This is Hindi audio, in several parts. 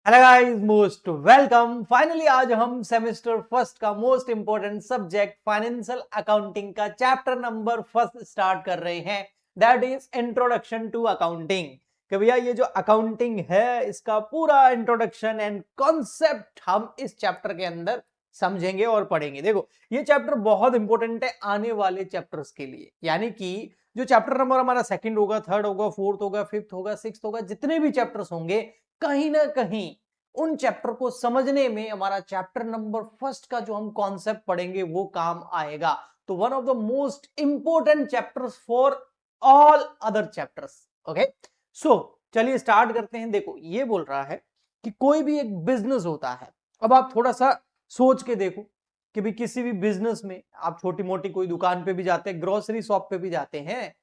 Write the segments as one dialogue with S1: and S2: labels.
S1: Hello guys, most welcome. Finally आज हम सेमेस्टर फर्स्ट का most important subject financial accounting का चैप्टर नंबर फर्स्ट स्टार्ट कर रहे हैं। That is introduction to accounting. कि भैया ये जो अकाउंटिंग है इसका पूरा इंट्रोडक्शन एंड कॉन्सेप्ट हम इस चैप्टर के अंदर समझेंगे और पढ़ेंगे। देखो, ये चैप्टर बहुत इंपॉर्टेंट है आने वाले चैप्टर्स के लिए। यानी कि जो चैप्टर नंबर हमारा सेकंड होगा, थर्ड होगा, फोर्थ होगा, फिफ्थ होगा, सिक्स्थ होगा, जितने भी चैप्टर्स होंगे, कहीं ना कहीं उन चैप्टर को समझने में हमारा चैप्टर नंबर फर्स्ट का जो हम कॉन्सेप्ट पढ़ेंगे वो काम आएगा। तो one of the most important chapters for all other chapters. Okay, so चलिए स्टार्ट करते हैं। देखो, ये बोल रहा है कि कोई भी एक बिजनेस होता है। अब आप थोड़ा सा सोच के देखो कि भी किसी भी बिजनेस में आप छोटी मोटी कोई दुकान पे भी जाते हैं, ग्रोसरी शॉप पे भी जाते हैं,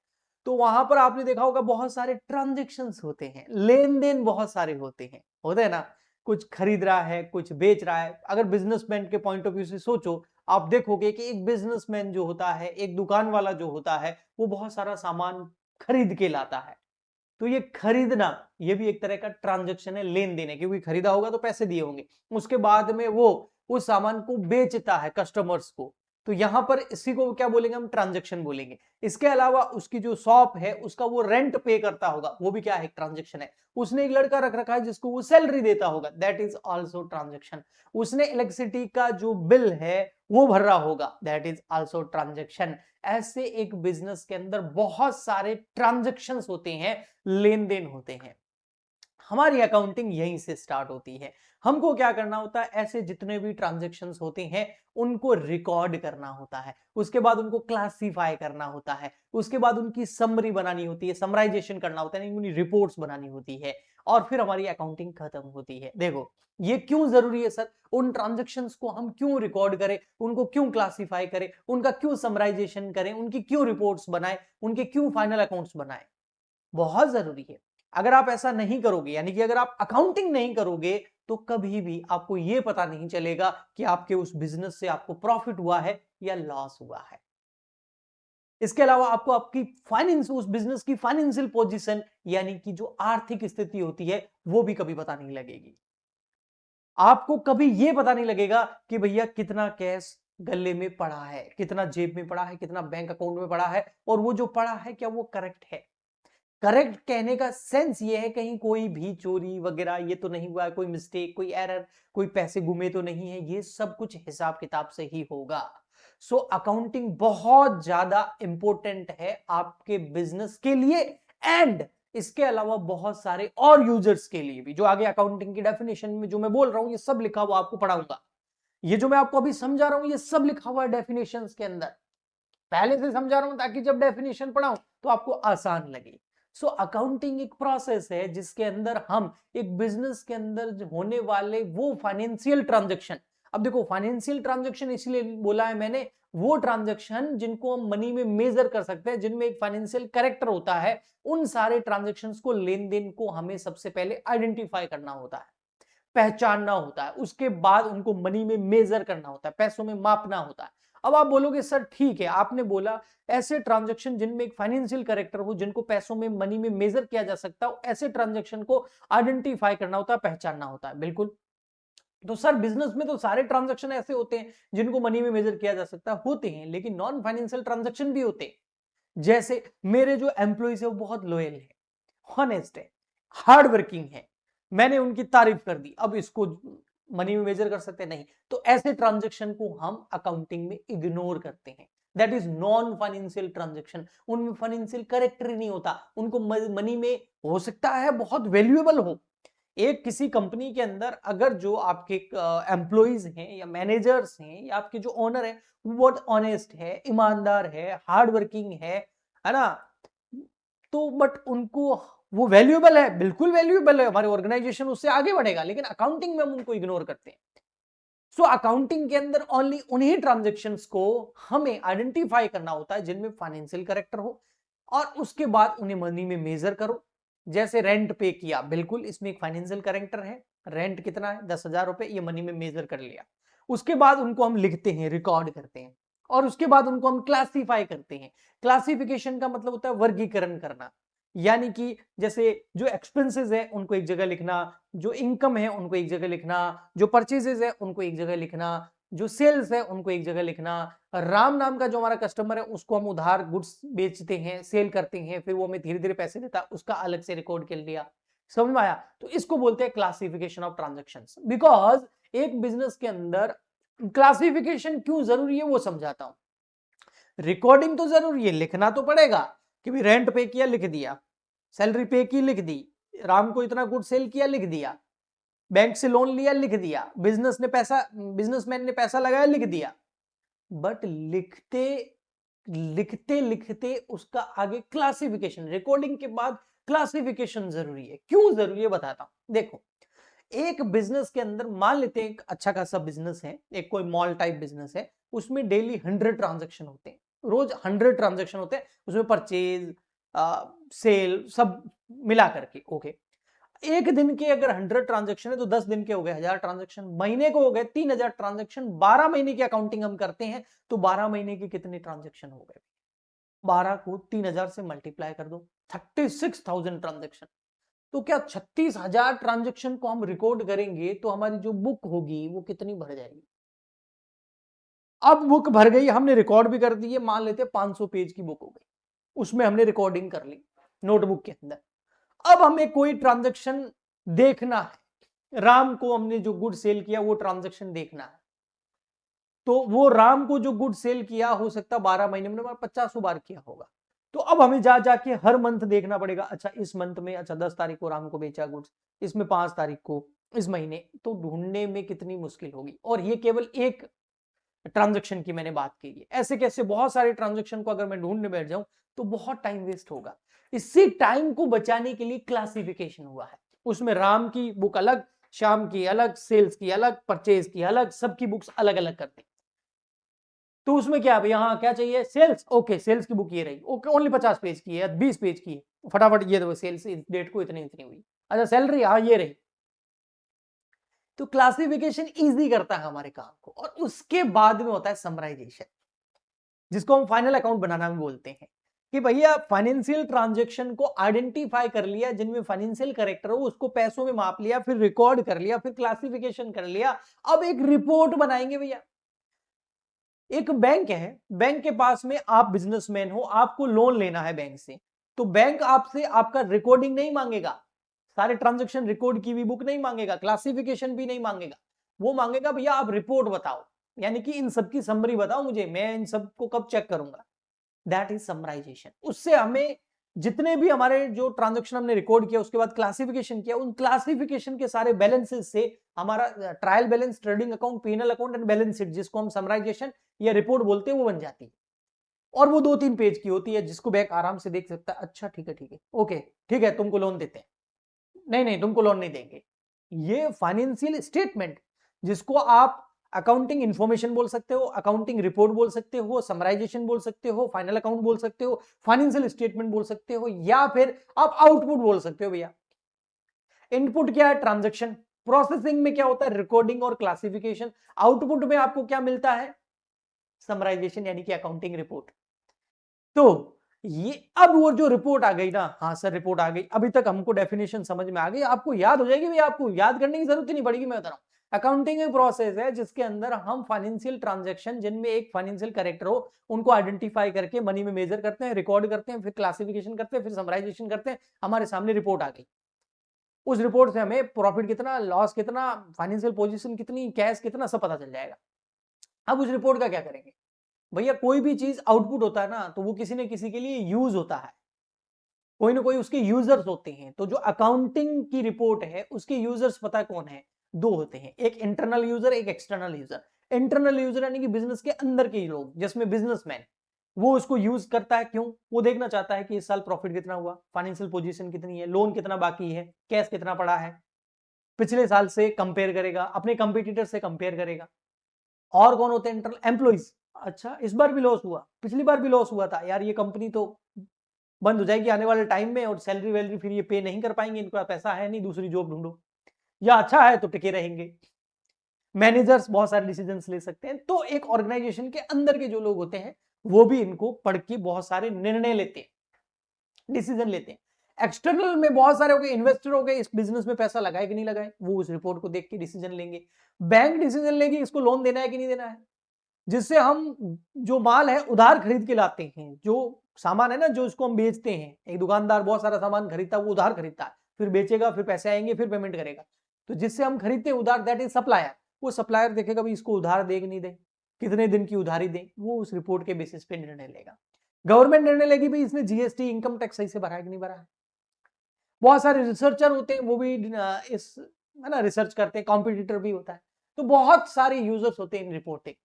S1: तो वहां पर आपने देखा होगा बहुत सारे ट्रांजेक्शन्स होते हैं, लेन देन बहुत सारे होते हैं ना। कुछ खरीद रहा है, कुछ बेच रहा है। अगर बिजनेसमैन के पॉइंट ऑफ व्यू से सोचो, आप देखोगे कि एक बिजनेसमैन जो होता है, एक दुकान वाला जो होता है, वो बहुत सारा सामान खरीद के लाता है। तो ये खरीदना, ये भी एक तरह का ट्रांजैक्शन है, लेन देन है, क्योंकि खरीदा होगा तो पैसे दिए होंगे। उसके बाद में वो उस सामान को बेचता है कस्टमर्स को। तो यहां पर इसी को क्या बोलेंगे, हम ट्रांजैक्शन बोलेंगे। इसके अलावा उसकी जो शॉप है उसका वो रेंट पे करता होगा, वो भी क्या है, ट्रांजैक्शन है। उसने एक लड़का रख रखा है जिसको वो सैलरी देता होगा, दैट इज ऑल्सो ट्रांजेक्शन। उसने इलेक्ट्रिसिटी का जो बिल है वो भर रहा होगा, दैट इज ऑल्सो ट्रांजेक्शन। ऐसे एक बिजनेस के अंदर बहुत सारे ट्रांजेक्शन्स होते हैं, लेन देन होते हैं। हमारी अकाउंटिंग यहीं से स्टार्ट होती है। हमको क्या करना होता है, ऐसे जितने भी ट्रांजैक्शंस होते हैं उनको रिकॉर्ड करना होता है। उसके बाद उनको क्लासिफाई करना होता है। उसके बाद उनकी समरी बनानी होती है, समराइजेशन करना होता है, उनकी रिपोर्ट्स बनानी होती है। और फिर हमारी अकाउंटिंग खत्म होती है। देखो, ये क्यों जरूरी है सर, उन ट्रांजैक्शंस को हम क्यों रिकॉर्ड करें, उनको क्यों क्लासिफाई करें, उनका क्यों समराइजेशन करें, उनकी क्यों रिपोर्ट्स बनाएं, उनके क्यों फाइनल अकाउंट्स बनाएं। बहुत जरूरी है। अगर आप ऐसा नहीं करोगे, यानी कि अगर आप अकाउंटिंग नहीं करोगे, तो कभी भी आपको यह पता नहीं चलेगा कि आपके उस बिजनेस से आपको प्रॉफिट हुआ है या लॉस हुआ है। इसके अलावा आपको आपकी फाइनेंस, उस बिजनेस की फाइनेंशियल पोजीशन, यानी कि जो आर्थिक स्थिति होती है, वो भी कभी पता नहीं लगेगी। आपको कभी यह पता नहीं लगेगा कि भैया कितना कैश गले में पड़ा है, कितना जेब में पड़ा है, कितना बैंक अकाउंट में पड़ा है, और वो जो पड़ा है क्या वो करेक्ट है। करेक्ट कहने का सेंस ये है, कहीं कोई भी चोरी वगैरह ये तो नहीं हुआ है, कोई मिस्टेक, कोई एरर, कोई पैसे गुमे तो नहीं है। ये सब कुछ हिसाब किताब से ही होगा। सो अकाउंटिंग बहुत ज्यादा इंपॉर्टेंट है आपके बिजनेस के लिए, एंड इसके अलावा बहुत सारे और यूजर्स के लिए भी। जो आगे अकाउंटिंग की डेफिनेशन में जो मैं बोल रहा हूं, ये सब लिखा हुआ आपको पढ़ाऊंगा। ये जो मैं आपको अभी समझा रहा हूं, ये सब लिखा हुआ है डेफिनेशन के अंदर। पहले से समझा रहा हूं ताकि जब डेफिनेशन पढ़ाऊं तो आपको आसान लगे। सो अकाउंटिंग एक प्रोसेस है जिसके अंदर हम एक बिजनेस के अंदर होने वाले वो फाइनेंशियल ट्रांजैक्शन। अब देखो, फाइनेंशियल ट्रांजैक्शन इसलिए बोला है मैंने, वो ट्रांजैक्शन जिनको हम मनी में मेजर कर सकते हैं, जिनमें एक फाइनेंशियल कैरेक्टर होता है, उन सारे ट्रांजैक्शंस को, लेन देन को हमें सबसे पहले आइडेंटिफाई करना होता है, पहचानना होता है। उसके बाद उनको मनी में मेजर करना होता है, पैसों में मापना होता है। अब आप बोलोगे सर ठीक है, आपने बोला ऐसे ट्रांजैक्शन जिनमें एक फाइनेंशियल कैरेक्टर हो, जिनको पैसों में, मनी में मेजर किया जा सकता हो, ऐसे ट्रांजैक्शन को आइडेंटिफाई करना होता है, पहचानना होता है। बिल्कुल। तो सर बिजनेस में तो सारे ट्रांजैक्शन ऐसे होते हैं जिनको मनी में मेजर किया जा सकता है, होते हैं, लेकिन नॉन फाइनेंशियल ट्रांजैक्शन भी होते हैं। जैसे मेरे जो एम्प्लॉइज है वो बहुत लॉयल है, हॉनेस्ट है, हार्ड वर्किंग है, मैंने उनकी तारीफ कर दी, अब इसको मनी में मेजर कर सकते नहीं। तो ऐसे ट्रांजेक्शन को हम अकाउंटिंग में इग्नोर करते हैं, that is non financial transaction. उनमें फाइनेंशियल करेक्टर ही नहीं होता, उनको मनी में हो सकता है बहुत वैल्यूएबल हो। एक किसी कंपनी के अंदर अगर जो आपके एम्प्लॉइज हैं या मैनेजर्स हैं या आपके जो ओनर है, वो बहुत ऑनेस्ट है, ईमानदार है, हार्ड वर्किंग है ना, तो बट उनको वो वैल्यूएबल है, बिल्कुल वैल्यूएबल है, हमारे ऑर्गेनाइजेशन उससे आगे बढ़ेगा, लेकिन अकाउंटिंग में हम उनको इग्नोर करते हैं। सो अकाउंटिंग के अंदर ओनली उन्हीं ट्रांजेक्शन्स को हमें आइडेंटिफाई करना होता है जिनमें फाइनेंशियल करेक्टर हो, और उसके बाद उन्हें मनी में मेजर करो। जैसे रेंट पे किया, बिल्कुल इसमें एक फाइनेंशियल करेक्टर है, रेंट कितना है, 10,000 रुपए, ये मनी में मेजर कर लिया। उसके बाद उनको हम लिखते हैं, रिकॉर्ड करते हैं, और उसके बाद उनको हम क्लासिफाई करते हैं। क्लासिफिकेशन का मतलब होता है वर्गीकरण करना। यानी कि जैसे जो एक्सपेंसेस है उनको एक जगह लिखना, जो इनकम है उनको एक जगह लिखना, जो परचेजेस है उनको एक जगह लिखना, जो सेल्स है उनको एक जगह लिखना। राम नाम का जो हमारा कस्टमर है उसको हम उधार गुड्स बेचते हैं, सेल करते हैं, फिर वो हमें धीरे धीरे पैसे देता है, उसका अलग से रिकॉर्ड कर लिया। समझ में आया? तो इसको बोलते हैं क्लासिफिकेशन ऑफ ट्रांजेक्शन्स। बिकॉज एक बिजनेस के अंदर क्लासिफिकेशन क्यों जरूरी है वो समझाता हूं। रिकॉर्डिंग तो जरूरी है, लिखना तो पड़ेगा कि भी रेंट पे किया लिख दिया, सैलरी पे की लिख दी, राम को इतना गुड सेल किया लिख दिया, बैंक से लोन लिया लिख दिया, बिजनेसमैन ने पैसा लगाया लिख दिया। बट लिखते लिखते लिखते उसका आगे क्लासिफिकेशन, रिकॉर्डिंग के बाद क्लासिफिकेशन जरूरी है। क्यों जरूरी है बताता हूं। देखो, एक बिजनेस के अंदर मान लेते हैं एक अच्छा खासा बिजनेस है, एक कोई मॉल टाइप बिजनेस है, उसमें डेली 100 ट्रांजेक्शन होते हैं, रोज 100 ट्रांजेक्शन होते हैं, उसमें परचेज सेल सब मिला करके। ओके, एक दिन के अगर 100 ट्रांजेक्शन है तो 10 दिन के हो गए 1000 ट्रांजेक्शन, महीने को हो गए 3000 ट्रांजेक्शन, 12 महीने की अकाउंटिंग हम करते हैं तो 12 महीने के कितने ट्रांजेक्शन हो गए? 12 को 3000 से मल्टीप्लाई कर दो, 36,000 ट्रांजेक्शन। तो क्या 36,000 ट्रांजेक्शन को हम रिकॉर्ड करेंगे तो हमारी जो बुक होगी वो कितनी भर जाएगी? अब बुक भर गई, हमने रिकॉर्ड भी कर दी है, मान लेते 500 पेज की बुक हो गई, उसमें हमने रिकॉर्डिंग कर ली नोटबुक के अंदर। अब हमें कोई ट्रांजेक्शन देखना है, राम को हमने जो गुड सेल किया वो ट्रांजेक्शन देखना है, तो वो राम को जो गुड सेल किया हो सकता 12 महीने में 50 बार किया होगा। तो अब हमें जा जाके हर मंथ देखना पड़ेगा, अच्छा इस मंथ में अच्छा 10 तारीख को राम को बेचा गुड्स, इसमें 5 तारीख को, इस महीने, तो ढूंढने में कितनी मुश्किल होगी। और ये केवल एक ट्रांजेक्शन की मैंने बात की है, ऐसे कैसे बहुत सारे ट्रांजेक्शन को अगर मैं ढूंढने बैठ जाऊं तो बहुत टाइम वेस्ट होगा। इसी टाइम को बचाने के लिए क्लासिफिकेशन हुआ है। उसमें राम की बुक अलग, श्याम की अलग, सेल्स की अलग, परचेज की अलग, सबकी बुक्स अलग अलग करते। तो उसमें क्या है, यहां क्या चाहिए? सेल्स। ओके, सेल्स की बुक ये रही, ओके ओनली 50 पेज की है, 20 पेज की है, फटाफट ये दो, सेल्स डेट को इतनी इतनी हुई। अच्छा सैलरी, हाँ ये रही। तो क्लासिफिकेशन इजी करता है हमारे काम को, और उसके बाद में होता है समराइजेशन, जिसको हम फाइनल अकाउंट बनाना भी बोलते हैं। कि भैया फाइनेंशियल ट्रांजैक्शन को आइडेंटिफाई कर लिया, जिनमें फाइनेंशियल करेक्टर हो उसको पैसों में माप लिया, फिर रिकॉर्ड कर लिया, फिर क्लासिफिकेशन कर लिया, अब एक रिपोर्ट बनाएंगे भैया। एक बैंक है, बैंक के पास में आप बिजनेसमैन हो, आपको लोन लेना है बैंक से, तो बैंक आपसे आपका रिकॉर्डिंग नहीं मांगेगा, सारे ट्रांजैक्शन रिकॉर्ड की हुई बुक नहीं मांगेगा, क्लासिफिकेशन भी नहीं मांगेगा, वो मांगेगा भैया आप रिपोर्ट बताओ, यानी कि इन सबकी समरी बताओ मुझे, मैं इन सबको कब चेक करूंगा। That is summarization. उससे हमें जितने भी हमारे जो ट्रांजैक्शन हमने रिकॉर्ड किया उसके बाद क्लासिफिकेशन किया, उन क्लासिफिकेशन के सारे बैलेंसेस से हमारा trial balance, trading account, PNL account and balance sheet, जिसको हम समराइजेशन या रिपोर्ट बोलते हैं, वो बन जाती है। और वो 2-3 पेज की होती है, जिसको बैंक आराम से देख सकता है, अच्छा ठीक है ठीक है, ओके ठीक है, तुमको लोन देते हैं, नहीं नहीं तुमको लोन नहीं देंगे। ये फाइनेंशियल स्टेटमेंट, जिसको आप अकाउंटिंग इंफॉर्मेशन बोल सकते हो, अकाउंटिंग रिपोर्ट बोल सकते हो, समराइजेशन बोल सकते हो, फाइनल अकाउंट बोल सकते हो, फाइनेंशियल स्टेटमेंट बोल सकते हो, या फिर आप आउटपुट बोल सकते हो भैया। इनपुट क्या है? ट्रांजैक्शन। प्रोसेसिंग में क्या होता है? रिकॉर्डिंग और क्लासिफिकेशन। आउटपुट में आपको क्या मिलता है? समराइजेशन, यानी कि अकाउंटिंग रिपोर्ट। तो ये अब वो जो रिपोर्ट आ गई ना, हाँ सर रिपोर्ट आ गई, अभी तक हमको डेफिनेशन समझ में आ गई, आपको याद हो जाएगी भैया, आपको याद करने की जरूरत ही नहीं पड़ेगी। मैं बता रहा हूं, अकाउंटिंग एक प्रोसेस है जिसके अंदर हम फाइनेंशियल ट्रांजैक्शन, जिनमें एक फाइनेंशियल कैरेक्टर हो, उनको आइडेंटिफाई करके मनी में मेजर करते हैं, रिकॉर्ड करते हैं, फिर क्लासिफिकेशन करते हैं, फिर समराइजेशन करते हैं, हमारे सामने रिपोर्ट आ गई। उस रिपोर्ट से हमें प्रॉफिट कितना, लॉस कितना, फाइनेंशियल पोजीशन कितनी, कैश कितना, सब पता चल जाएगा। अब उस रिपोर्ट का क्या करेंगे भैया? कोई भी चीज आउटपुट होता है ना, तो वो किसी न किसी के लिए यूज होता है, कोई ना कोई उसके यूजर्स होते हैं। तो जो अकाउंटिंग की रिपोर्ट है उसके यूजर्स पता है कौन है? दो होते हैं, एक इंटरनल यूजर, एक एक्सटर्नल यूजर। इंटरनल यूजर यानी कि बिजनेस के अंदर के लोग, जिसमें बिजनेसमैन, वो उसको यूज करता है। क्यों? वो देखना चाहता है कि इस साल प्रॉफिट कितना हुआ, फाइनेंशियल पोजीशन कितनी है, लोन कितना बाकी है, कैश कितना पड़ा है, पिछले साल से कंपेयर करेगा, अपने कंपटीटर से कंपेयर करेगा। और कौन होते हैं? Internal employees. अच्छा इस बार भी लॉस हुआ, पिछली बार भी लॉस हुआ था यार, ये कंपनी तो बंद हो जाएगी आने वाले टाइम में, और सैलरी वैलरी फिर ये पे नहीं कर पाएंगे, इनके पास पैसा है नहीं, दूसरी जॉब ढूंढो, या अच्छा है तो टिके रहेंगे। मैनेजर्स बहुत सारे डिसीजंस ले सकते हैं। तो एक ऑर्गेनाइजेशन के अंदर के जो लोग होते हैं वो भी इनको पढ़ के बहुत सारे निर्णय लेते हैं, डिसीजन लेते हैं। एक्सटर्नल में बहुत सारे हो गए, इन्वेस्टर हो गए, इस बिजनेस में पैसा लगाए कि नहीं लगाए, वो उस रिपोर्ट को देख के डिसीजन लेंगे। बैंक डिसीजन लेगी इसको लोन देना है कि नहीं देना है, जिससे हम जो माल है उधार खरीद के लाते हैं, जो सामान है ना जो उसको हम बेचते हैं, एक दुकानदार बहुत सारा सामान खरीदता है, वो उधार खरीदता है, फिर बेचेगा, फिर पैसे आएंगे, फिर पेमेंट करेगा, तो जिससे हम खरीदते हैं उधार, दैट इज सप्लायर। वो सप्लायर देखेगा भाई इसको उधार दे कि नहीं दे, कितने दिन की उधारी दे, वो उस रिपोर्ट के बेसिस पे निर्णय लेगा। गवर्नमेंट निर्णय लेगी भाई इसने जीएसटी इनकम टैक्स सही से भरा है कि नहीं भरा है। बहुत सारे रिसर्चर होते हैं, वो भी इस है ना रिसर्च करते हैं, कॉम्पिटिटर भी होता है, तो बहुत सारे यूजर्स होते हैं इन रिपोर्टिंग।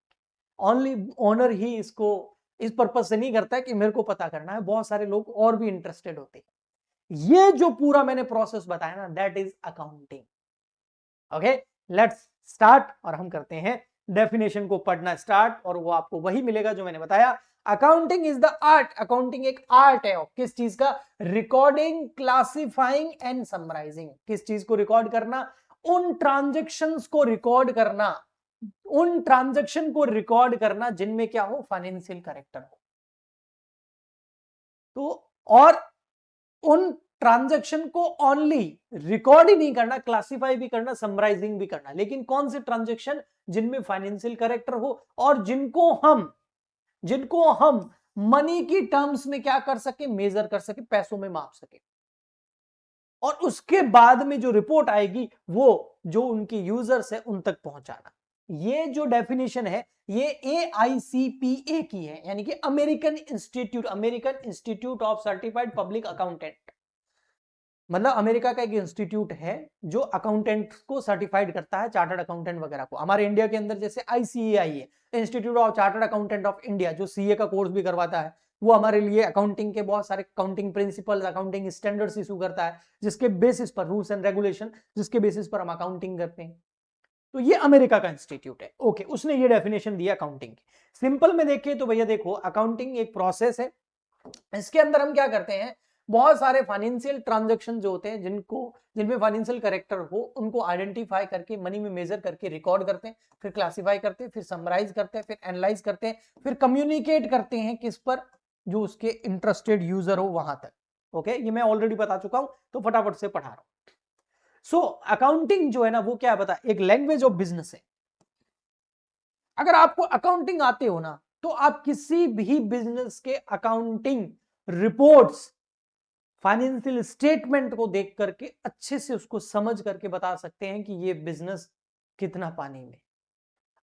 S1: ओनली ओनर ही इसको इस पर्पज से नहीं करता है कि मेरे को पता करना है, बहुत सारे लोग और भी इंटरेस्टेड होते हैं। ये जो पूरा मैंने प्रोसेस बताया ना, that is accounting. Okay, let's start, और हम करते हैं डेफिनेशन को पढ़ना स्टार्ट, और वो आपको वही मिलेगा जो मैंने बताया। Accounting is the art, accounting एक आर्ट है किस चीज का, रिकॉर्डिंग, क्लासिफाइंग एंड समराइजिंग। किस चीज को रिकॉर्ड करना, उन ट्रांजेक्शन्स को रिकॉर्ड करना, उन ट्रांजैक्शन को रिकॉर्ड करना जिनमें क्या हो, फाइनेंशियल कैरेक्टर हो। तो और उन ट्रांजैक्शन को ओनली रिकॉर्ड ही नहीं करना, क्लासिफाई भी करना, समराइजिंग भी करना, लेकिन कौन से ट्रांजैक्शन जिनमें फाइनेंशियल कैरेक्टर हो और जिनको हम मनी की टर्म्स में क्या कर सके, मेजर कर सके, पैसों में माप सके। और उसके बाद में जो रिपोर्ट आएगी वो जो उनके यूजर्स है उन तक पहुंचाना। ये जो डेफिनेशन है ये AICPA की है, यानी कि American institute of certified public accountant, मतलब अमेरिका का एक इंस्टीट्यूट है जो अकाउंटेंट को सर्टिफाइड करता है, चार्टर्ड अकाउंटेंट वगैरह को। हमारे इंडिया के अंदर जैसे ICAI है, institute of chartered accountant of India, जो CA का कोर्स भी करवाता है, वो हमारे लिए अकाउंटिंग के बहुत सारे accounting principles, accounting standards issue करता है, जिसके बेसिस पर रूल्स एंड रेगुलेशन, जिसके बेसिस पर हम अकाउंटिंग करते हैं। तो ये अमेरिका का इंस्टीट्यूट है। ओके, उसने ये डेफिनेशन दिया अकाउंटिंग की। सिंपल में देखिए तो भैया देखो, अकाउंटिंग एक प्रोसेस है, इसके अंदर हम क्या करते हैं, बहुत सारे फाइनेंशियल ट्रांजैक्शन जो होते हैं जिनमें फाइनेंशियल कैरेक्टर हो, उनको आइडेंटिफाई करके मनी में मेजर करके रिकॉर्ड करते हैं, फिर क्लासिफाई करते हैं, फिर समराइज करते हैं, फिर एनालाइज करते हैं, फिर कम्युनिकेट करते हैं किस पर, जो उसके इंटरेस्टेड यूजर हो वहां तक। ओके, ये मैं ऑलरेडी बता चुका हूं, तो फटाफट से पढ़ा रहा हूं। सो अकाउंटिंग जो है ना वो क्या बता, एक लैंग्वेज ऑफ बिजनेस है। अगर आपको अकाउंटिंग आते हो ना, तो आप किसी भी बिजनेस के अकाउंटिंग रिपोर्ट्स, फाइनेंशियल स्टेटमेंट को देख करके अच्छे से उसको समझ करके बता सकते हैं कि ये बिजनेस कितना पानी में।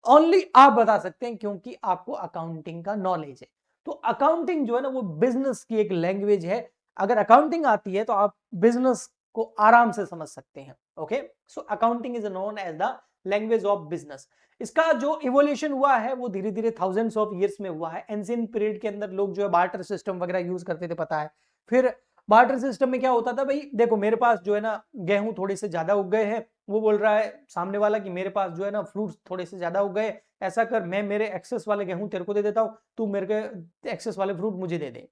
S1: ओनली आप बता सकते हैं क्योंकि आपको अकाउंटिंग का नॉलेज है। तो अकाउंटिंग जो है ना वो बिजनेस की एक लैंग्वेज है। अगर अकाउंटिंग आती है तो आप बिजनेस को आराम से समझ सकते हैं। Okay, so accounting is known as the language of business. इसका जो इवोल्यूशन हुआ है वो धीरे धीरे थाउजेंड्स ऑफ ईयर्स में हुआ है। एंशिएंट पीरियड के अंदर लोग जो है बार्टर सिस्टम वगैरह यूज करते थे, पता है। फिर बार्टर सिस्टम में क्या होता था, भाई देखो मेरे पास जो है ना गेहूं थोड़े से ज्यादा उग गए हैं, वो बोल रहा है सामने वाला कि मेरे पास जो है ना फ्रूट्स थोड़े से ज्यादा उग गए, ऐसा कर मैं मेरे एक्सेस वाले गेहूं तेरे को दे देता हूं, तू मेरे के एक्सेस वाले फ्रूट मुझे दे दे।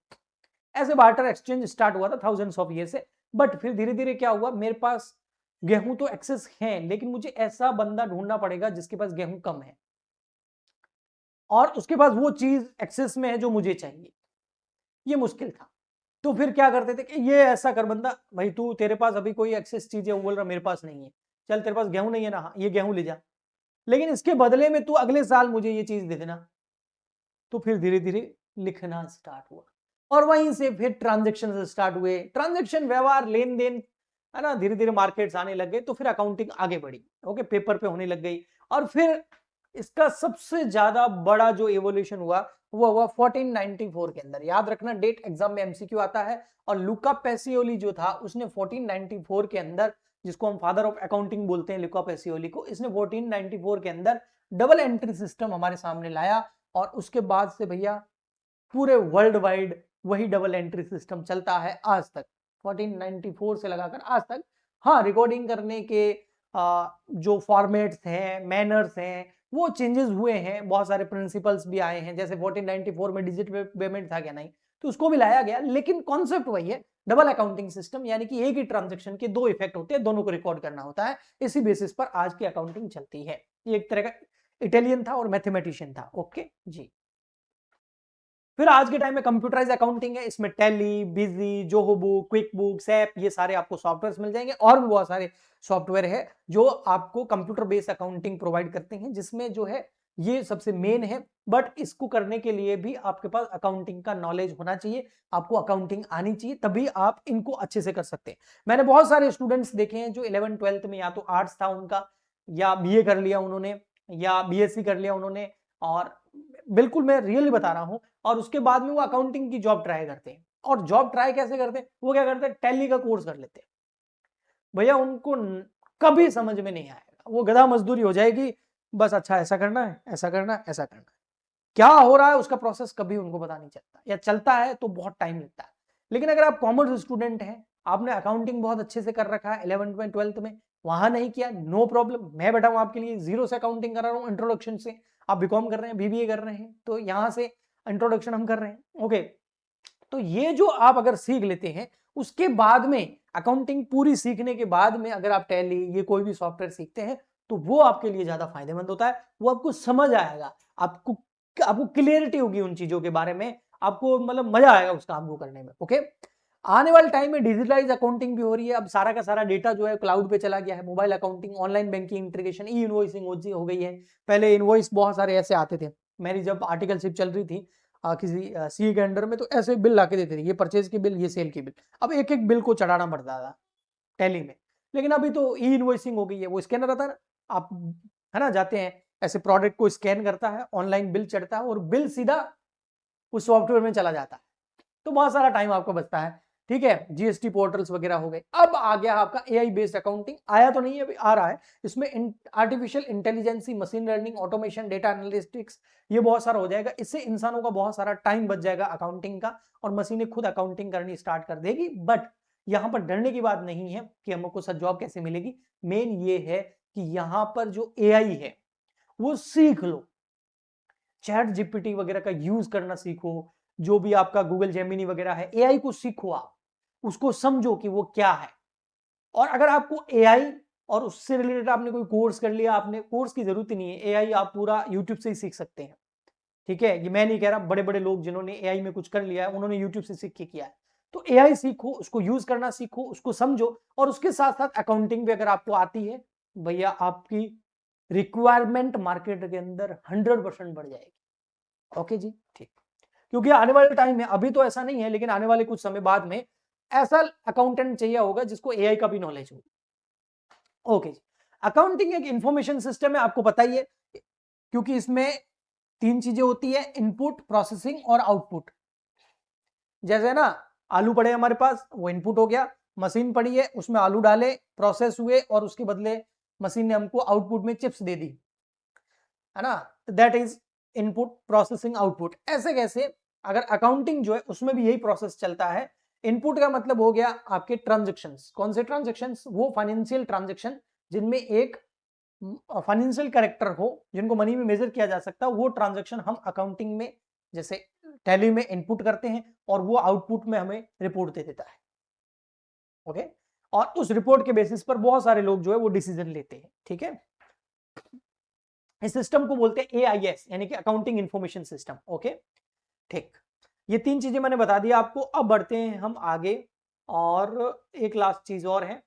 S1: ऐसे बार्टर एक्सचेंज स्टार्ट हुआ था थाउजेंड्स ऑफ ईयर से। बट फिर धीरे धीरे क्या हुआ, मेरे पास गेहूं तो एक्सेस है, लेकिन मुझे ऐसा बंदा ढूंढना पड़ेगा जिसके पास गेहूं कम है और उसके पास वो चीज एक्सेस में है जो मुझे चाहिए। ये मुश्किल था। तो फिर क्या करते थे कि ये ऐसा कर बंदा, भाई तू तेरे पास अभी कोई एक्सेस चीज है, वो बोल रहा मेरे पास नहीं है, चल तेरे पास गेहूं नहीं है ना, हाँ ये गेहूं ले जा, लेकिन इसके बदले में तू अगले साल मुझे ये चीज दे देना। तो फिर धीरे धीरे लिखना स्टार्ट हुआ और वहीं से फिर ट्रांजेक्शन स्टार्ट हुए, ट्रांजेक्शन व्यवहार लेन देन है ना, धीरे धीरे मार्केट्स आने लग गए, तो फिर अकाउंटिंग आगे बढ़ी। ओके, पेपर पे होने लग गई। और फिर इसका सबसे ज्यादा बड़ा जो एवोल्यूशन हुआ वो हुआ 1494 के अंदर। याद रखना डेट, एग्जाम में MCQ आता है। और लुका पेसियोली जो था उसने 1494 के अंदर, जिसको हम फादर ऑफ अकाउंटिंग बोलते हैं लुका पेसियोली को, इसने 1494 के अंदर डबल एंट्री सिस्टम हमारे सामने लाया। और उसके बाद से भैया पूरे वर्ल्ड वाइड वही डबल एंट्री सिस्टम चलता है आज तक, 1494 से लगाकर आज तक। हाँ, रिकॉर्डिंग करने के जो फॉर्मेट्स हैं, मैनर्स हैं, वो चेंजेस हुए हैं, बहुत सारे प्रिंसिपल्स भी आए हैं। जैसे 1494 में डिजिटल पेमेंट था क्या, नहीं, तो उसको भी लाया गया, लेकिन कॉन्सेप्ट वही है, डबल अकाउंटिंग सिस्टम, यानी कि एक ही ट्रांजैक्शन के दो इफेक्ट होते हैं, दोनों को रिकॉर्ड करना होता है। इसी बेसिस पर आज की अकाउंटिंग चलती है। ये एक तरह का इटालियन था और मैथमेटिशियन था। ओके जी। फिर आज के टाइम में कंप्यूटराइज अकाउंटिंग है, इसमें tally, busy, Zoho book, quick book, SAP, ये सारे आपको सॉफ्टवेयर मिल जाएंगे। और भी बहुत सारे सॉफ्टवेयर है जो आपको कंप्यूटर बेस्ड अकाउंटिंग प्रोवाइड करते हैं, जिसमें जो है ये सबसे मेन है। बट इसको करने के लिए भी आपके पास अकाउंटिंग का नॉलेज होना चाहिए, आपको अकाउंटिंग आनी चाहिए, तभी आप इनको अच्छे से कर सकते हैं। मैंने बहुत सारे स्टूडेंट्स देखे हैं जो 11th 12th में या तो आर्ट्स था उनका, या बीए कर लिया उन्होंने, या बीएससी कर लिया उन्होंने, और बिल्कुल मैं रियली बता रहा हूं, और उसके बाद में वो अकाउंटिंग की जॉब ट्राई करते हैं। और जॉब ट्राई कैसे करते हैं, वो क्या करते हैं, टैली का कोर्स कर लेते हैं। भैया उनको कभी समझ में नहीं आएगा, वो गधा मजदूरी हो जाएगी, बस अच्छा ऐसा करना है, ऐसा करना है, ऐसा करना है, क्या हो रहा है उसका प्रोसेस कभी उनको पता नहीं चलता, या चलता है तो बहुत टाइम लगता है। लेकिन अगर आप कॉमर्स स्टूडेंट हैं, आपने अकाउंटिंग बहुत अच्छे से कर रखा है 11th में 12th में, वहां नहीं किया, नो प्रॉब्लम, मैं बैठा हूं आपके लिए, जीरो से अकाउंटिंग कर रहा हूं, इंट्रोडक्शन से। आप बीकॉम कर रहे हैं, बीबीए कर रहे हैं, तो यहां से इंट्रोडक्शन हम कर रहे हैं। ओके, तो ये जो आप अगर सीख लेते हैं, उसके बाद में अकाउंटिंग पूरी सीखने के बाद में अगर आप टैली ये कोई भी सॉफ्टवेयर सीखते हैं, तो वो आपके लिए ज्यादा फायदेमंद होता है। वो आपको समझ आएगा, आपको आपको क्लियरिटी होगी उन चीजों के बारे में, आपको मतलब मजा आएगा उस काम को करने में। ओके, आने वाले टाइम में डिजिटलाइज अकाउंटिंग भी हो रही है, अब सारा का सारा डेटा जो है क्लाउड पे चला गया है, mobile accounting, online banking, integration, e invoicing हो गई है। पहले इनवॉइस बहुत सारे ऐसे आते थे, मेरी जब आर्टिकलशिप चल रही थी किसी सी के अंडर में, तो ऐसे बिल लाके देते थे, ये परचेज की बिल, ये सेल की बिल, अब एक एक बिल को चढ़ाना पड़ता था टैली में। लेकिन अभी तो ई इनवॉइसिंग हो गई है, वो स्कैनर आता है ना, आप है ना जाते हैं, ऐसे प्रोडक्ट को स्कैन करता है, ऑनलाइन बिल चढ़ता है और बिल सीधा उस सॉफ्टवेयर में चला जाता है, तो बहुत सारा टाइम आपको बचता है। ठीक है, जीएसटी पोर्टल्स वगैरह हो गए। अब आ गया आपका एआई बेस्ड अकाउंटिंग, आया तो नहीं है अभी, आ रहा है। इसमें artificial intelligence, machine learning, automation, data analytics, ये बहुत सारा हो जाएगा। इससे इंसानों का बहुत सारा टाइम बच जाएगा अकाउंटिंग का, और मशीनें खुद अकाउंटिंग करनी स्टार्ट कर देगी। बट यहां पर डरने की बात नहीं है कि हमको सच जॉब कैसे मिलेगी। मेन ये है कि यहां पर जो एआई है वो सीख लो, चैट जीपीटी वगैरह का यूज करना सीखो, जो भी आपका गूगल जेमिनी वगैरह है, एआई को सीखो, आप उसको समझो कि वो क्या है। और अगर आपको एआई और उससे रिलेटेड आपने कोई कोर्स कर लिया, आपने कोर्स की जरूरत ही नहीं है, एआई आप पूरा यूट्यूब से ही सीख सकते हैं। ठीक है, ये मैं नहीं कह रहा, बड़े बड़े लोग जिन्होंने एआई में कुछ कर लिया है उन्होंने यूट्यूब से सीख के किया है। तो एआई सीखो, उसको यूज करना सीखो, उसको समझो, और उसके साथ साथ अकाउंटिंग भी अगर आपको आती है, भैया आपकी रिक्वायरमेंट मार्केट के अंदर 100% बढ़ जाएगी। ओके जी, ठीक। क्योंकि आने वाले टाइम में, अभी तो ऐसा नहीं है, लेकिन आने वाले कुछ समय बाद में ऐसा अकाउंटेंट चाहिए होगा जिसको एआई का भी नॉलेज हो। ओके जी, अकाउंटिंग एक इंफॉर्मेशन सिस्टम है, आपको पता ही है, क्योंकि इसमें तीन चीजें होती है, इनपुट, प्रोसेसिंग और आउटपुट। जैसे ना, आलू पड़े हमारे पास, वो इनपुट हो गया, मशीन पड़ी है, उसमें आलू डाले, प्रोसेस हुए, और उसके बदले मशीन ने हमको आउटपुट में चिप्स दे दी, है ना, that is input, processing, output. ऐसे कैसे, अगर अकाउंटिंग जो है उसमें भी यही प्रोसेस चलता है। इनपुट का मतलब हो गया आपके ट्रांजेक्शन्स, कौन से ट्रांजेक्शन्स, वो फाइनेंशियल ट्रांजेक्शन जिनमें एक फाइनेंशियल कैरेक्टर हो, जिनको मनी में मेजर किया जा सकता है, वो ट्रांजेक्शन हम अकाउंटिंग में, जैसे टैली में इनपुट करते हैं, और वो आउटपुट में हमें रिपोर्ट दे देता है। ओके, और उस रिपोर्ट के बेसिस पर बहुत सारे लोग जो है वो डिसीजन लेते हैं। ठीक है, इस सिस्टम को बोलते हैं एआईएस, यानी कि अकाउंटिंग इंफॉर्मेशन सिस्टम। ओके, ठीक, ये तीन चीजें मैंने बता दिया आपको। अब बढ़ते हैं हम आगे, और एक लास्ट चीज और है,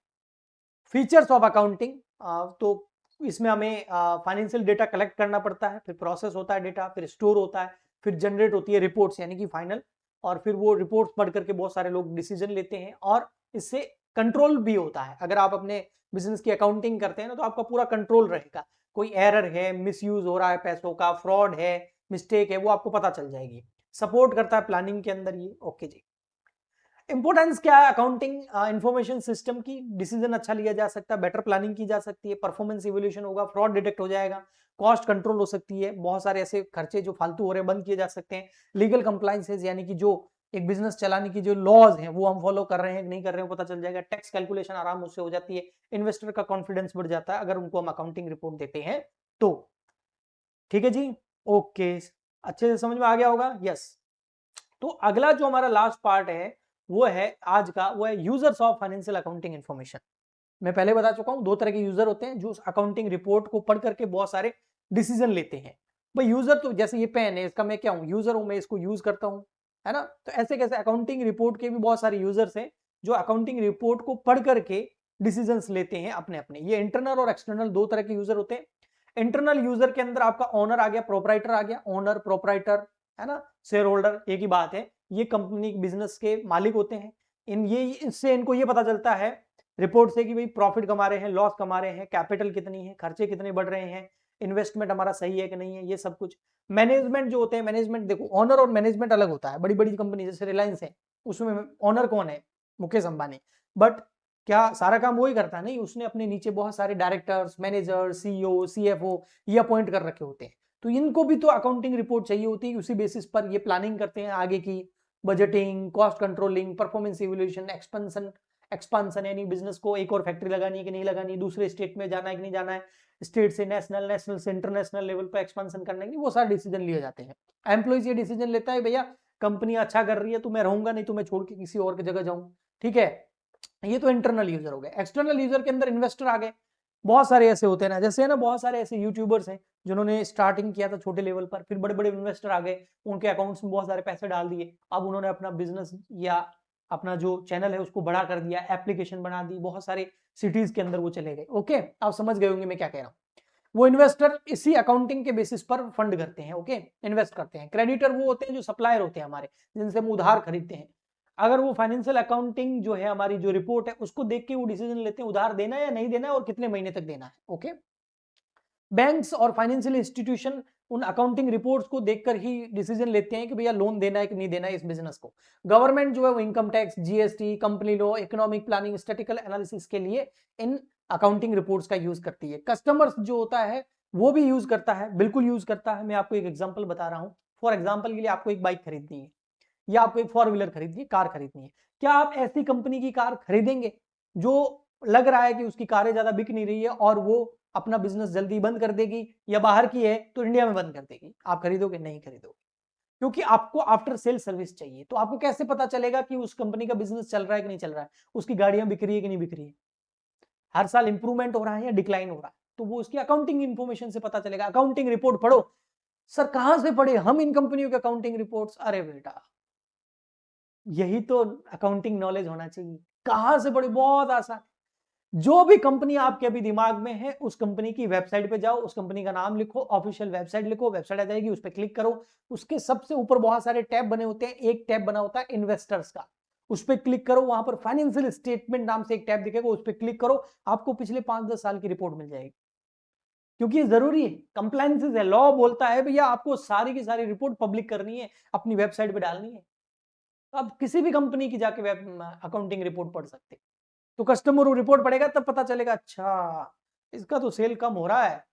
S1: फीचर्स ऑफ अकाउंटिंग। तो इसमें हमें फाइनेंशियल डेटा कलेक्ट करना पड़ता है, फिर प्रोसेस होता है डेटा, फिर स्टोर होता है, फिर जनरेट होती है रिपोर्ट्स, यानी कि फाइनल, और फिर वो रिपोर्ट्स पढ़ करके बहुत सारे लोग डिसीजन लेते हैं, और इससे कंट्रोल भी होता है। अगर आप अपने बिजनेस की अकाउंटिंग करते हैं ना, तो आपका पूरा कंट्रोल रहेगा, कोई एरर है, मिसयूज हो रहा है पैसों का, फ्रॉड है, मिस्टेक है, वो आपको पता चल जाएगी। सपोर्ट करता है प्लानिंग के अंदर ये। ओके जी, इंपोर्टेंस क्या है अकाउंटिंग इंफॉर्मेशन सिस्टम की, डिसीजन अच्छा लिया जा सकता है, बेटर प्लानिंग की जा सकती है, परफॉर्मेंस इवोल्यूशन होगा, फ्रॉड डिटेक्ट हो जाएगा, कॉस्ट कंट्रोल हो सकती है, बहुत सारे ऐसे खर्चे जो फालतू हो रहे हैं बंद किए जा सकते हैं, लीगल कंप्लाइंसेस, यानी कि जो एक बिजनेस चलाने की जो लॉज हैं वो हम फॉलो कर रहे हैं नहीं कर रहे हैं पता चल जाएगा, टैक्स कैलकुलेशन आराम उससे हो जाती है, इन्वेस्टर का कॉन्फिडेंस बढ़ जाता है अगर उनको हम अकाउंटिंग रिपोर्ट देते हैं तो। ठीक है जी, ओके, अच्छे से समझ में आ गया होगा, यस। तो अगला जो हमारा लास्ट पार्ट है वो है आज का, वो है users of financial accounting information. मैं पहले बता चुका हूं, दो तरह के यूजर होते हैं जो उस अकाउंटिंग रिपोर्ट को पढ़ करके बहुत सारे डिसीजन लेते हैं। भाई यूजर तो जैसे ये पेन है, इसका मैं क्या हूँ, यूजर हूं, मैं इसको यूज करता हूँ, है ना। तो ऐसे कैसे अकाउंटिंग रिपोर्ट के भी बहुत सारे यूजर्स हैं जो अकाउंटिंग रिपोर्ट को पढ़ करके डिसीजंस लेते हैं अपने अपने। ये इंटरनल और एक्सटर्नल दो तरह के यूजर होते हैं। इंटरनल यूजर के अंदर आपका ओनर आ गया, प्रोपराइटर आ गया, ओनर प्रोपराइटर, है ना, शेयर होल्डर एक ही बात है। ये कंपनी बिजनेस के मालिक होते हैं। इससे इनको ये पता चलता है रिपोर्ट से कि भाई प्रॉफिट कमा रहे हैं, लॉस कमा रहे हैं, कैपिटल कितनी है, खर्चे कितने बढ़ रहे हैं, इन्वेस्टमेंट हमारा सही है कि नहीं है, ये सब कुछ। मैनेजमेंट जो होते हैं, मैनेजमेंट देखो, ओनर और मैनेजमेंट अलग होता है। बड़ी बड़ी कंपनी जैसे रिलायंस है, उसमें ओनर कौन है, मुकेश अंबानी, बट क्या सारा काम वही करता है? नहीं, उसने अपने नीचे बहुत सारे डायरेक्टर्स, मैनेजर, सीईओ, सीएफओ ये अपॉइंट कर रखे होते हैं। तो इनको भी तो अकाउंटिंग रिपोर्ट चाहिए होती है, उसी बेसिस पर ये प्लानिंग करते हैं आगे की, budgeting, cost controlling, performance evolution, expansion यानी बिजनेस को एक और फैक्ट्री लगानी है कि नहीं लगानी, दूसरे स्टेट में जाना है कि नहीं जाना है, स्टेट से नेशनल, नेशनल से इंटरनेशनल लेवल पर एक्सपांसन करने की, वो सारे डिसीजन लिए जाते हैं। एम्प्लॉइज ये डिसीजन लेता है, भैया कंपनी अच्छा कर रही है तो मैं रहूंगा, नहीं तो मैं छोड़ के किसी और की जगह जाऊं, ठीक है। ये तो इंटरनल यूजर हो गए। एक्सटर्नल यूजर के अंदर इन्वेस्टर आ गए। बहुत सारे ऐसे होते हैं ना, जैसे है ना, बहुत सारे ऐसे यूट्यूबर्स हैं जिन्होंने स्टार्टिंग किया था छोटे लेवल पर, फिर बड़े बड़े इन्वेस्टर आ गए, उनके अकाउंट्स में बहुत सारे पैसे डाल दिए, अब उन्होंने अपना बिजनेस या अपना जो चैनल है उसको बड़ा कर दिया, एप्लीकेशन बना दी, बहुत सारे सिटीज के अंदर वो चले गए। ओके, आप समझ गए होंगे मैं क्या कह रहा हूँ। वो इन्वेस्टर इसी अकाउंटिंग के बेसिस पर फंड करते हैं, ओके, इन्वेस्ट करते हैं। क्रेडिटर वो होते हैं जो सप्लायर होते हैं हमारे, जिनसे हम उधार खरीदते हैं। अगर वो फाइनेंशियल अकाउंटिंग जो है हमारी, जो रिपोर्ट है, उसको देख के वो डिसीजन लेते हैं उधार देना है या नहीं देना है और कितने महीने तक देना है। ओके, बैंक्स और फाइनेंशियल इंस्टीट्यूशन उन अकाउंटिंग रिपोर्ट्स को देखकर ही डिसीजन लेते हैं कि भैया लोन देना है कि नहीं देना है इस बिजनेस को। गवर्नमेंट जो है वो income tax, GST, company law, economic planning, statistical analysis के लिए इन अकाउंटिंग रिपोर्ट्स का यूज करती है। कस्टमर्स जो होता है वो भी यूज करता है, बिल्कुल यूज करता है। मैं आपको एक एग्जांपल बता रहा हूं। फॉर एग्जांपल के लिए आपको एक बाइक खरीदनी है या आपको एक 4 व्हीलर खरीदनी है, कार खरीदनी है। क्या आप ऐसी कंपनी की कार खरीदेंगे जो लग रहा है कि उसकी कारें ज्यादा बिक नहीं रही है और वो अपना बिजनेस जल्दी बंद कर देगी, या बाहर की है तो इंडिया में बंद कर देगी? आप खरीदोगे? नहीं खरीदोगे, क्योंकि आपको आफ्टर सेल सर्विस चाहिए। तो आपको कैसे पता चलेगा कि उस कंपनी का बिजनेस चल रहा है कि नहीं चल रहा है, उसकी गाड़ियां बिक रही है कि नहीं बिक रही है, हर साल इंप्रूवमेंट हो रहा है या डिक्लाइन हो रहा है? तो वो उसकी अकाउंटिंग इंफॉर्मेशन से पता चलेगा। अकाउंटिंग रिपोर्ट पढ़ो। सर कहां से पढ़े हम इन कंपनियों के अकाउंटिंग रिपोर्ट्स? अरे बेटा, यही तो अकाउंटिंग नॉलेज होना चाहिए। कहां से पढ़े? बहुत आसान। जो भी कंपनी आपके अभी दिमाग में है, उस कंपनी की वेबसाइट पे जाओ, उस कंपनी का नाम लिखो, ऑफिशियल वेबसाइट लिखो, वेबसाइट आ जाएगी, उस पर क्लिक करो। उसके सबसे ऊपर बहुत सारे टैब बने होते हैं। एक टैब बना होता है इन्वेस्टर्स का, उस पर क्लिक करो। वहां पर फाइनेंशियल स्टेटमेंट नाम से एक टैब दिखेगा, उस पर क्लिक करो। आपको पिछले 5-10 साल की रिपोर्ट मिल जाएगी, क्योंकि ये जरूरी है, कंप्लायंसेस है। लॉ बोलता है भैया आपको सारी की सारी रिपोर्ट पब्लिक करनी है, अपनी वेबसाइट पे डालनी है। आप किसी भी कंपनी की जाके अकाउंटिंग रिपोर्ट पढ़ सकते। तो कस्टमर रिपोर्ट पड़ेगा तब पता चलेगा, अच्छा इसका तो सेल कम हो रहा है,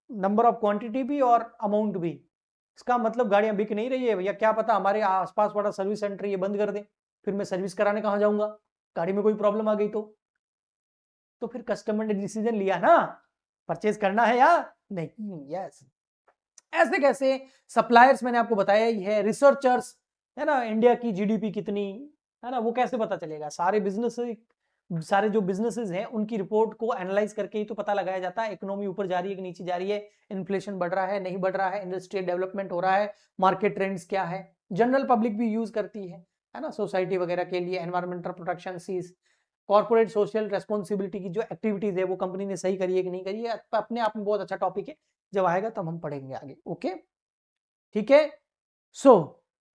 S1: नंबर ऑफ क्वांटिटी भी और अमाउंट भी। इसका मतलब गाड़ियां बिक नहीं रही है भैया, क्या पता हमारे आसपास वाला सर्विस सेंटर ये बंद कर दे, फिर मैं सर्विस कराने कहां जाऊंगा, गाड़ी में कोई प्रॉब्लम आ गई तो फिर कस्टमर ने डिसीजन लिया ना, परचेज करना है या नहीं। यस, ऐसे कैसे? सप्लायर्स मैंने आपको बताया ही है। रिसर्चर्स, है ना, इंडिया की जीडीपी कितनी है ना, वो कैसे पता चलेगा? सारे जो बिजनेसेस हैं उनकी रिपोर्ट को एनालाइज करके ही तो पता लगाया जाता है। इकोनॉमी ऊपर जा रही है कि नीचे जा रही है, इन्फ्लेशन बढ़ रहा है नहीं बढ़ रहा है, इंडस्ट्रियल डेवलपमेंट हो रहा है, मार्केट ट्रेंड्स क्या है। जनरल पब्लिक भी यूज करती है ना, सोसाइटी वगैरह के लिए एनवायरमेंटल प्रोटेक्शन, सीज, कॉर्पोरेट सोशल रेस्पॉन्सिबिलिटी की जो एक्टिविटीज है वो कंपनी ने सही करी है कि नहीं करी है। अपने आप में बहुत अच्छा टॉपिक है, जब आएगा तब हम पढ़ेंगे आगे। ओके, ठीक है। सो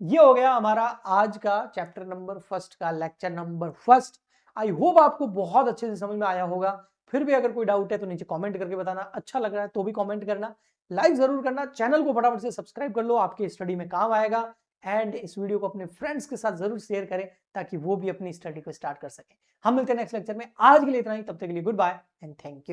S1: ये हो गया हमारा आज का चैप्टर नंबर फर्स्ट का lecture number first. I hope आपको बहुत अच्छे से समझ में आया होगा। फिर भी अगर कोई डाउट है तो नीचे कमेंट करके बताना। अच्छा लग रहा है तो भी कमेंट करना, लाइक जरूर करना, चैनल को फटाफट से सब्सक्राइब कर लो, आपके स्टडी में काम आएगा। एंड इस वीडियो को अपने फ्रेंड्स के साथ जरूर शेयर करें ताकि वो भी अपनी स्टडी को स्टार्ट कर सके। हम मिलते हैं नेक्स्ट लेक्चर में। आज के लिए इतना ही, तब तक के लिए goodbye and thank you.